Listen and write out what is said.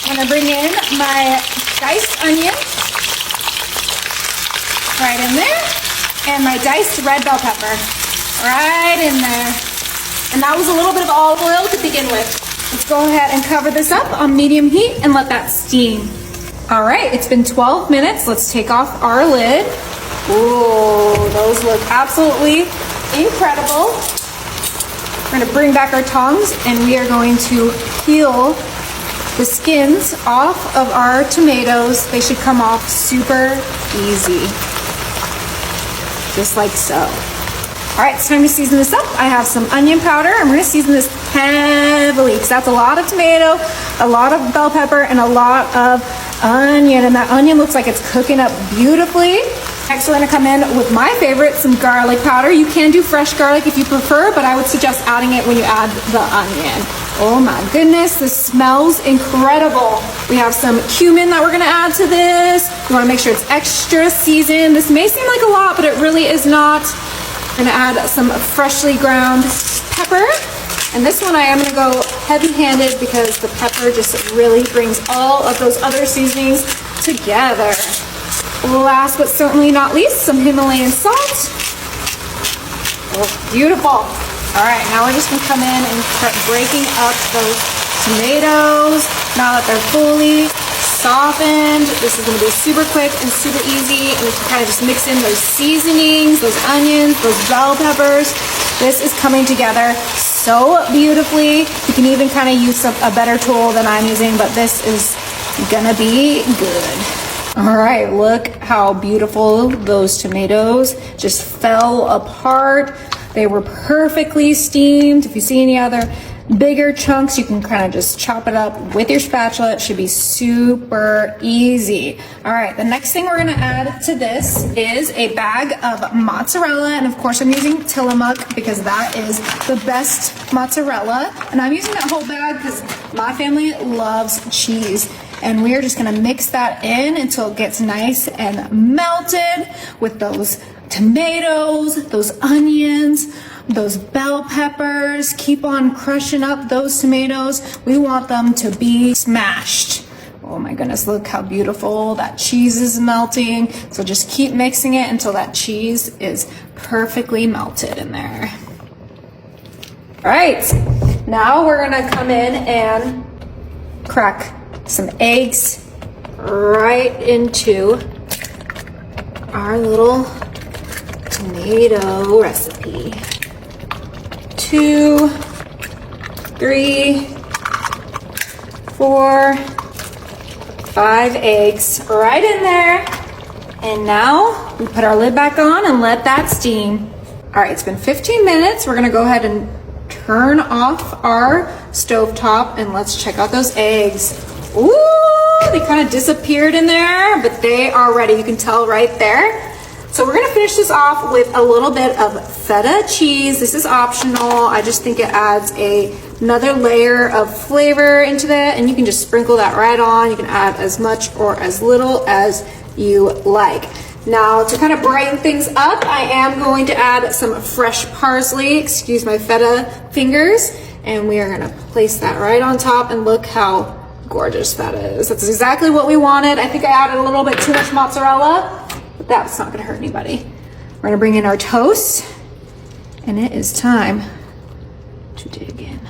I'm gonna bring in my diced onions right in there, and my diced red bell pepper right in there. And that was a little bit of olive oil to begin with. Let's go ahead and cover this up on medium heat and let that steam. All right, it's been 12 minutes. Let's take off our lid. Ooh, those look absolutely incredible. We're gonna bring back our tongs and we are going to peel the skins off of our tomatoes. They should come off super easy, just like so. All right, it's time to season this up. I have some onion powder. I'm gonna season this heavily because that's a lot of tomato, a lot of bell pepper, and a lot of onion. And that onion looks like it's cooking up beautifully. Next, we're gonna come in with my favorite, some garlic powder. You can do fresh garlic if you prefer, but I would suggest adding it when you add the onion. Oh my goodness, this smells incredible. We have some cumin that we're gonna add to this. You wanna make sure it's extra seasoned. This may seem like a lot, but it really is not. I'm gonna add some freshly ground pepper. And this one I am gonna go heavy-handed because the pepper just really brings all of those other seasonings together. Last but certainly not least, some Himalayan salt. Oh, beautiful. All right, now we're just gonna come in and start breaking up those tomatoes. Now that they're fully softened, this is gonna be super quick and super easy, and we can kind of just mix in those seasonings, those onions, those bell peppers. This is coming together so beautifully. You can even kind of use a better tool than I'm using, but this is gonna be good. All right, look how beautiful those tomatoes just fell apart. They were perfectly steamed. If you see any other bigger chunks, you can kind of just chop it up with your spatula. It should be super easy. All right, the next thing we're gonna add to this is a bag of mozzarella. And of course I'm using Tillamook because that is the best mozzarella. And I'm using that whole bag because my family loves cheese. And we are just gonna mix that in until it gets nice and melted with those tomatoes, those onions, those bell peppers. Keep on crushing up those tomatoes. We want them to be smashed. Oh my goodness, look how beautiful that cheese is melting. So just keep mixing it until that cheese is perfectly melted in there. All right, now we're gonna come in and crack some eggs right into our little tomato recipe. 2, 3, 4, 5 eggs right in there. And now we put our lid back on and let that steam. All right, it's been 15 minutes. We're gonna go ahead and turn off our stovetop and let's check out those eggs. Ooh, they kind of disappeared in there, but they are ready. You can tell right there. So we're gonna finish this off with a little bit of feta cheese. This is optional. I just think it adds another layer of flavor into that, and you can just sprinkle that right on. You can add as much or as little as you like. Now, to kind of brighten things up, I am going to add some fresh parsley, excuse my feta fingers, and we are gonna place that right on top, and look how gorgeous that is. That's exactly what we wanted. I think I added a little bit too much mozzarella, but that's not gonna hurt anybody. We're gonna bring in our toast, and it is time to dig in.